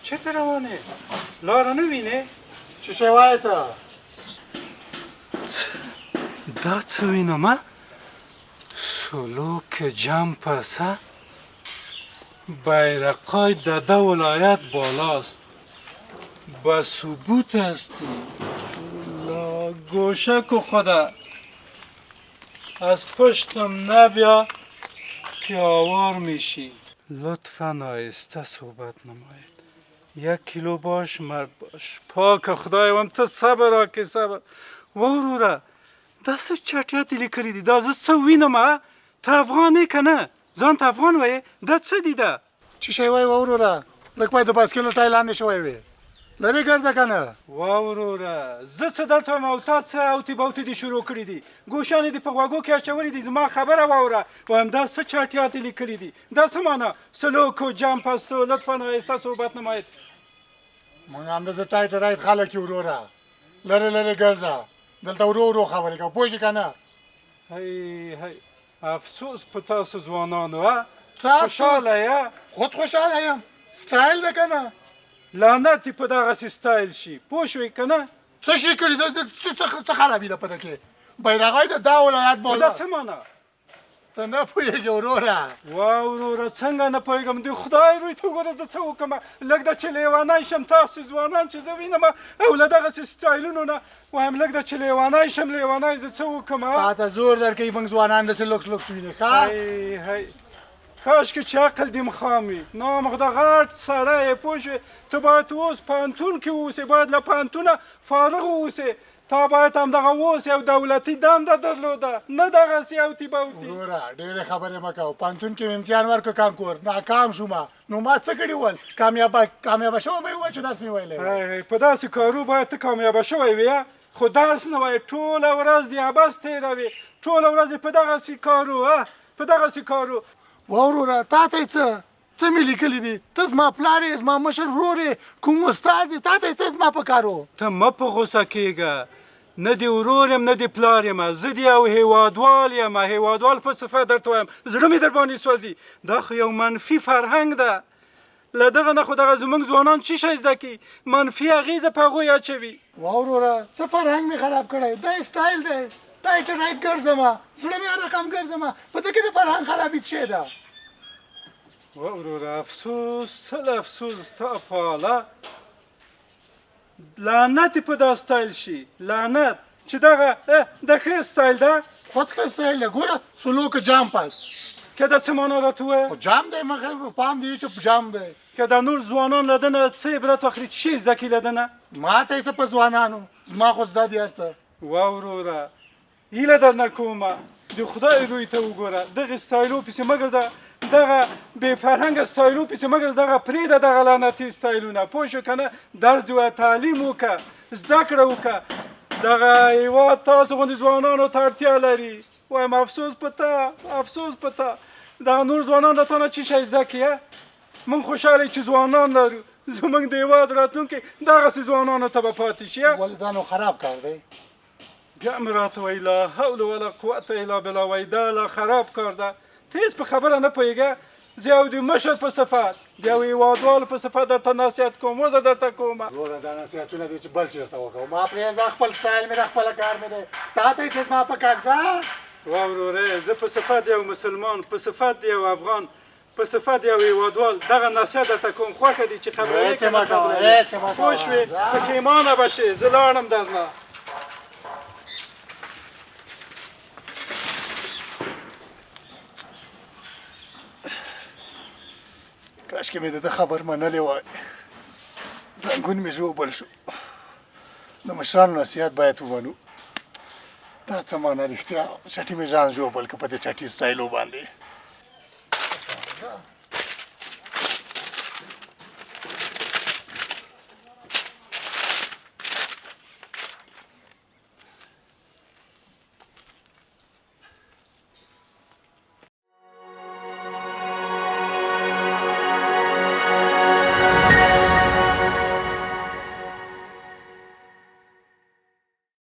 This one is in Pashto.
چته روانه؟ لاره نوینه؟ چه شی وایې ته؟ دا څه وینم سلوک جمپسه بیرقای دده ولایت بالاست به ثبوت هستی لا گوشک و خدا از پشتم نبیا که آوار میشی لطفا آهسته صحبت نماید 1 کیلو باش مرد باش پاک خدایم ته صبر را که صبر وروره دا څه چټیات لیکلي دي دا زه څه وینم ته افغان یې که نه ځان ته افغان وایې دا څه دي دا چه شی وایې وروره لږ باید د بایسکل له ټای لاندې شوی وې لرې ګرځه که نه وروره زه څه دلته یم او تا څه اوتې بوتې دې شروع کړي دي ګوشانې دې په غوږو کې اچولي دي زما خبره واوره وایم دا څه چټیات یې لیکلي دي دا څه معنی سلوک و جمپ است و لطفا آهسته صحبت نمایید موږ همداسې ټایټ رایټ خلک یو وروره لرې لرې ګرځه دلته ورو ورو خبرې کوه پوه شې که نه هی افسوس په تاسو ځوانانو څه افسوس؟ خوشحاله یه خود خوشحاله یم سټایل ده که نه لعنت دې په دغسې سټایل شي پوه شوې که نه څه شي کړي څه خرابي ده په ده کې بیرغی د دا ولایت دا بالا څه معنی ته نه پوهېږې وروره وروره څنګه نه پوهېږم د خدای روی ته وګوره زه څه وکړم لږ د چې لیونی شم تاسې ځوانان چې زه وینم او له دغسې سټایلونو نه وایم لږ د چې لیونی شم لیونی زه څه وکړم تا ته زور درکوي موږ ځوانان داسې لوکس لوکس وینې ښه هی کاشکې چې عقل دې مخام وي نامخده غټ سړی یې پوه شوې ته باید اوس پوهنتون کې واوسې باید له پوهنتونه فارغ واوسې تا باید همدغه اوس یو دولتي دنده درلوده نه دغسې اوتې بوتې وروره ډېرې خبرې مه کوه پوهنتون کې مې امتحان ورکړ کانکور ناکام شوم نو ما څه کړي ول کامیابه شوی به یې ووایه چې درس مې ویلی په داسې کارو باید ته کامیابه شوی وې خو درس نه وایې ټوله ورځ دې عبث تېروې ټوله ورځ یې په دغسې کارو په دغسې کارو وروره تا ته یې څه مې لیکلي دي ته زما پلار یې زما مشر ورور یې کوم استاد یې تا ته یې څه زما په کار و ته مه په غوسه کېږه نه دې ورور یم نه دې پلار یم زه دې یو هیوادوال یم هیوادوال په صفت درته وایم زړه مې در باندې سوځي دا خو یو منفي فرهنګ ده له دغه نه خو دغه زموږ ځوانان څه شی زده کړي منفي اغېزه په هغوی اچوي وروره څه فرهنګ مې خراب کړی دا سټایل دی ټایټ رایټ ګرځم زړه مې هر رقم ګرځم په دې کې د فرهنګ خرابي څه شی ده وروره افسوس سل افسوس ستا په حاله لعنت په دا سټایل شي لعنت چې دغه د ښه سټایل ده خود ښه سټایل دی ګوره سلوک جامپ است که دا څه معنا راته ووایه خو جام دی مخه پام دی چې جام دی که دا نور ځوانان له ده نه څه عبرت واخلي چې شی زده کړي له ده نه ما ته یې څه په ځوانانو زما خو زده دي هر څه وروره هیله درنه کومه د خدای روی ته وګوره دغې سټایلو پسې مه ګرځه دغه بې فرهنګه سټایلو پسې مه ګرځه دغه پرېږده دغه لعنتي سټایلونه پوه شو که نه درس دې وایه تعلیم وکړه زده کړه وکړه دغه هېواد تاسو غوندې ځوانانو ته اړتیا لري وایم افسوس په تا افسوس په تا دغه نور ځوانان له تا نه څه شی زده کړي موږ خوشحاله چې ځوانان لرو زموږ د هېواد راتلونکی دغسې ځوانانو ته به پاتې شي ولې دا نو خراب کار دی بیا مې راته وایي لا حول ولا قوة الا بالله وایي دا لا خراب کار ده ته هېڅ په خبره نه پوهېږه زه یو د مشر په صفت د یو هېوادوال په صفت درته نصیحت کوم وزه درته کوم وروره دا نصیحتونه دي چې بل چېرته وکړو ما پرېږده خپل سټایل مې د خپله کار مې دی تا ته یې چې زما په کار ځه وروره زه په صفت یو مسلمان په صفت د یو افغان په صفت یو هېوادوال دغه نصیحت درته کوم خوښه دي چې خبرې که نه خبرې پوه شوې پښیمانه به شې زه لاړم درنه کاشکې مې د ده خبر منلی وای زنګون مې ژوبل شو د مشرانو نصیحت باید ومنو دا څه معنا رښتیا چټي مې ځان ژوبل که په دې چټي سټایلو باندې